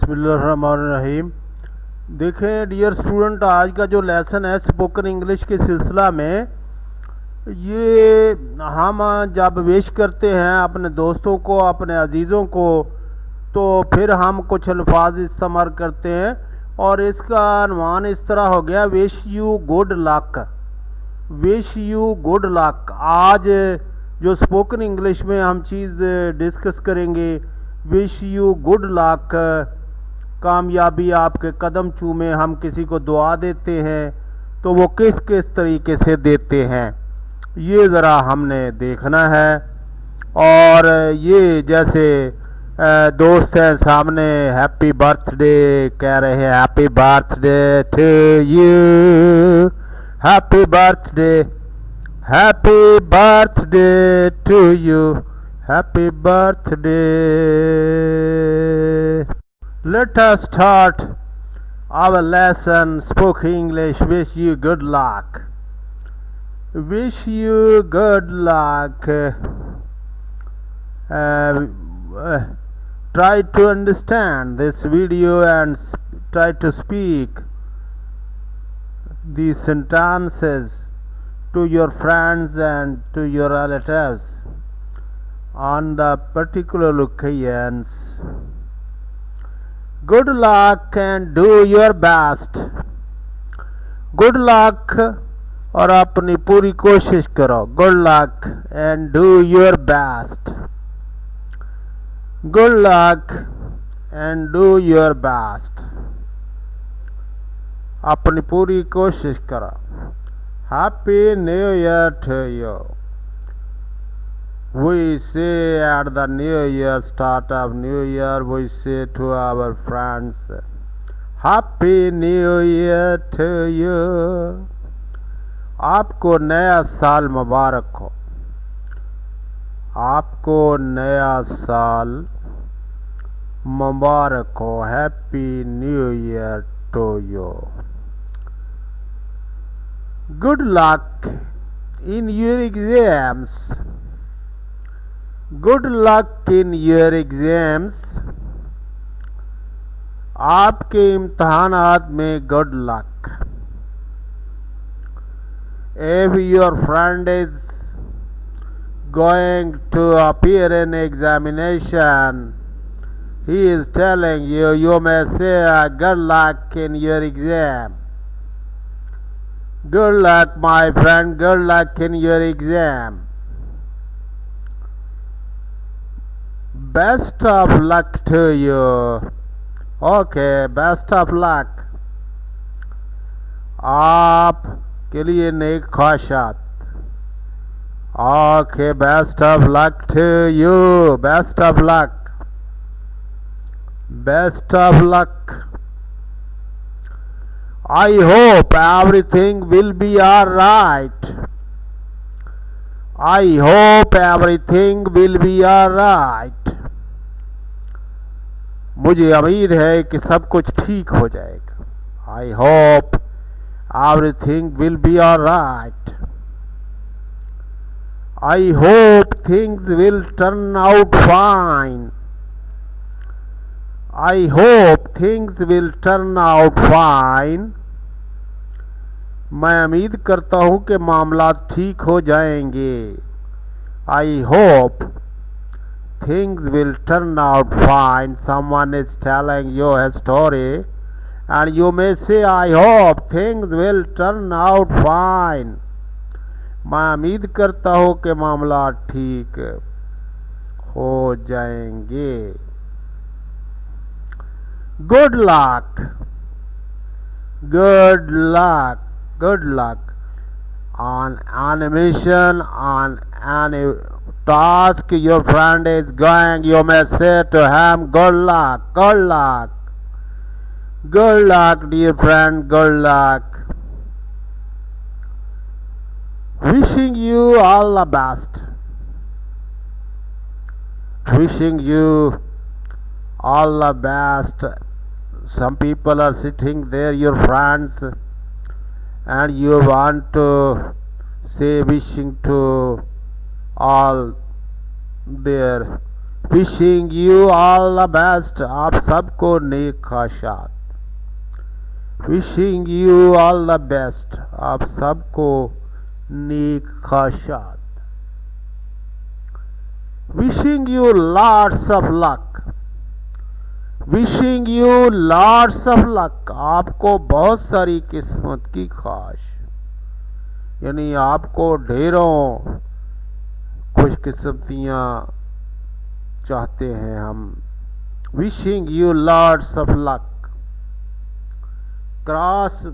बिस्मिल्लाहिर्रहमानिर्रहीम। देखें dear student, आज का जो लेसन है स्पोकन इंग्लिश के सिलसिला में, ये हम जब विश करते हैं अपने दोस्तों को, अपने अजीज़ों को, तो फिर हम कुछ अल्फाज इस्तेमाल करते हैं और इसका अनुमान इस तरह हो गया, wish you good luck. Wish you good luck. आज जो स्पोकन इंग्लिश में हम चीज़ डिस्कस करेंगे, विश यू गुड लक, कामयाबी आपके कदम चूमे। हम किसी को दुआ देते हैं तो वो किस किस तरीके से देते हैं, ये ज़रा हमने देखना है। और ये जैसे दोस्त हैं सामने, हैप्पी बर्थडे कह रहे हैं, happy birthday to you, happy birthday, happy birthday to you, happy birthday. Let us start our lesson spoken English. Wish you good luck. Wish you good luck. Try to understand this video and try to speak these sentences to your friends and to your relatives on the particular occasions. Good luck and do your best. Good luck और अपनी पूरी कोशिश करो. Good luck and do your best. Good luck and do your best. अपनी पूरी कोशिश करो. Happy New Year to you. We say at the New Year, start of New Year, we say to our friends, Happy New Year to you. आपको नया साल मुबारक हो. आपको नया साल मुबारक हो. Happy New Year to you. Good luck in your exams. Good luck in your exams. आपके इम्तहानात में good luck. If your friend is going to appear in examination, he is telling you, you may say good luck in your exam. Good luck my friend, good luck in your exam. Best of luck to you. Okay, best of luck. आप के लिए नेक ख्वाहिशात. Okay, best of luck to you. Best of luck. Best of luck. I hope everything will be alright. I hope everything will be alright. मुझे उम्मीद है कि सब कुछ ठीक हो जाएगा. I hope everything will be alright. I hope things will turn out fine. I hope things will turn out fine. मैं उम्मीद करता हूँ कि मामला ठीक हो जाएंगे. I hope things will turn out fine. Someone is telling you a story and you may say, I hope things will turn out fine. मैं उम्मीद करता हूँ कि मामला ठीक हो जाएंगे. Good luck. Good luck. Good luck. On animation, on any task your friend is going, you may say to him, good luck, good luck. Good luck, dear friend, good luck. Wishing you all the best. Wishing you all the best. Some people are sitting there, your friends, and you want to say wishing to all their wishing you all the best, आप सबको नेक ख्वाहिशात। Wishing you all the best, आप सबको नेक ख्वाहिशात। Wishing you lots of luck, wishing you lots of luck, आपको बहुत सारी किस्मत की ख्वाहिश, यानी आपको ढेरों खुशकिस्मतियाँ चाहते हैं हम। Wishing you lots of luck, cross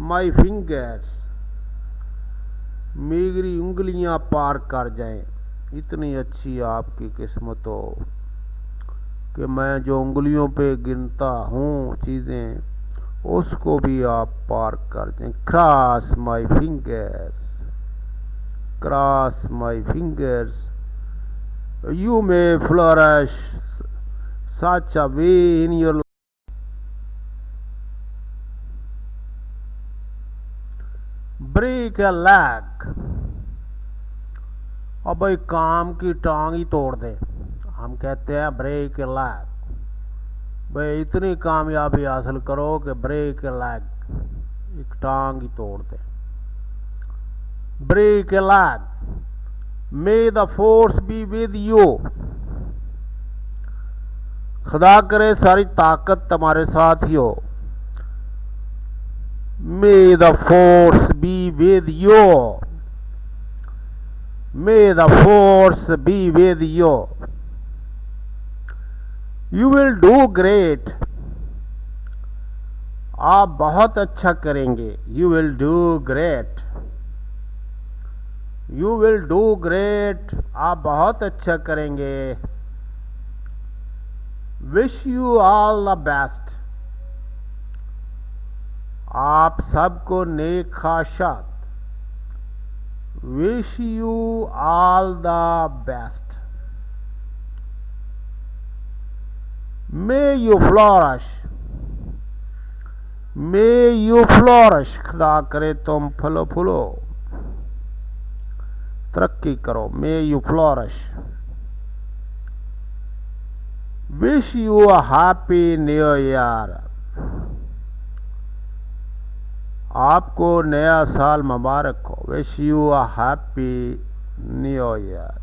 my fingers, मेरी उंगलियां पार कर जाएं, इतनी अच्छी आपकी किस्मत हो कि मैं जो उंगलियों पे गिनता हूँ चीज़ें, उसको भी आप पार कर जाएं। Cross my fingers, cross my fingers, you may flourish such a way in your break a leg, और भाई काम की टांग ही तोड़ दे, हम कहते हैं ब्रेक अ लैग। भाई इतनी कामयाबी हासिल करो कि ब्रेक अ लैग, एक टांग ही तोड़ दे। Break a leg, may the force be with you, खुदा करे सारी ताकत तुम्हारे साथ ही हो। May the force be with you. May the force be with you. You will do great. आप बहुत अच्छा करेंगे। You will do great. You will do great. आप बहुत अच्छा करेंगे। Wish you all the best. आप सबको नेक ख्वाहिशात। Wish you all the best. May you flourish. May you flourish. खुदा करे तुम फलो फूलो, तरक्की करो। May you flourish. Wish you a happy new year. आपको नया साल मुबारक हो। Wish you a happy new year.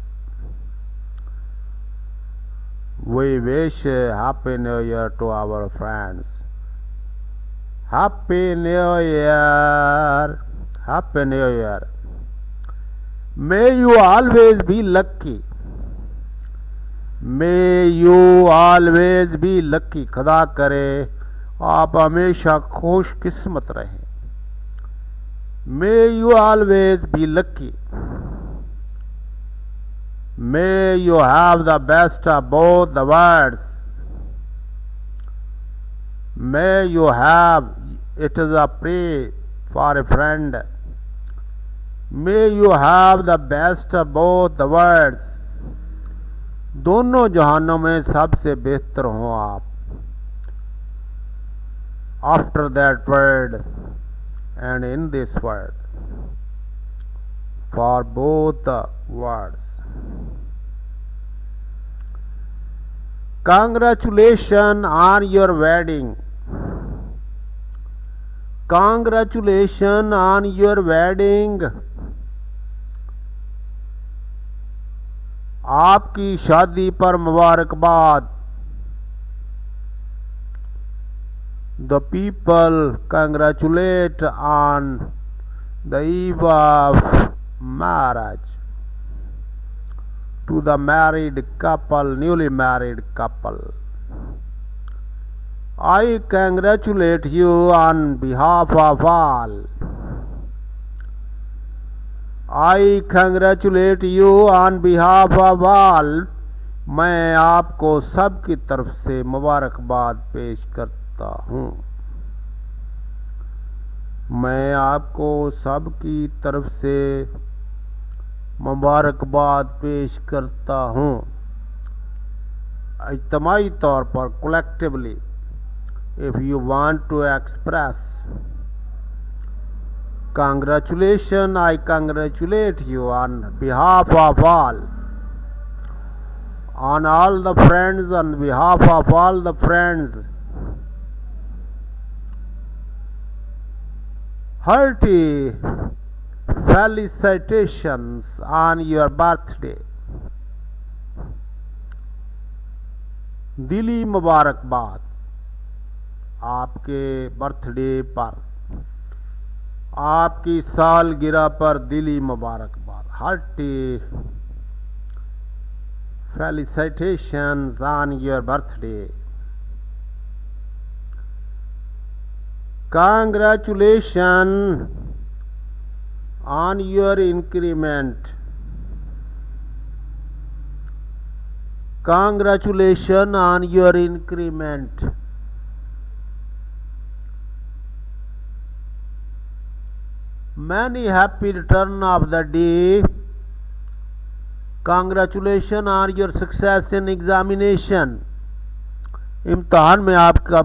We wish happy new year to our friends. Happy new year, happy new year. May you always be lucky. May you always be lucky. खुदा करे आप हमेशा खुश किस्मत रहें। May you always be lucky. May you have the best of both the worlds. May you have, it is a prayer for a friend. May you have the best of both the worlds. दोनों जहानों में सबसे बेहतर हो आप। After that world and in this world, for both the worlds. Congratulations on your wedding. Congratulations on your wedding. आपकी शादी पर मुबारकबाद। The people congratulate on the eve of marriage to the married couple, newly married couple. I congratulate you on behalf of all. I congratulate you on behalf of all. मैं आपको सब की तरफ से मुबारकबाद पेश करता हूँ। मैं आपको सब की तरफ से मुबारकबाद पेश करता हूँ। इज्तिमाई तौर पर, collectively, if you want to express congratulations, I congratulate you on behalf of all. on all the friends, on behalf of all the friends, hearty felicitations on your birthday. दिली मुबारकबाद आपके बर्थडे पर, आपकी सालगिरह पर दिली मुबारकबाद. Hearty felicitations on your birthday. Congratulations on your increment. Congratulations on your increment. Many happy return of the day. Congratulations on your success in examination. इम्तहान में आपका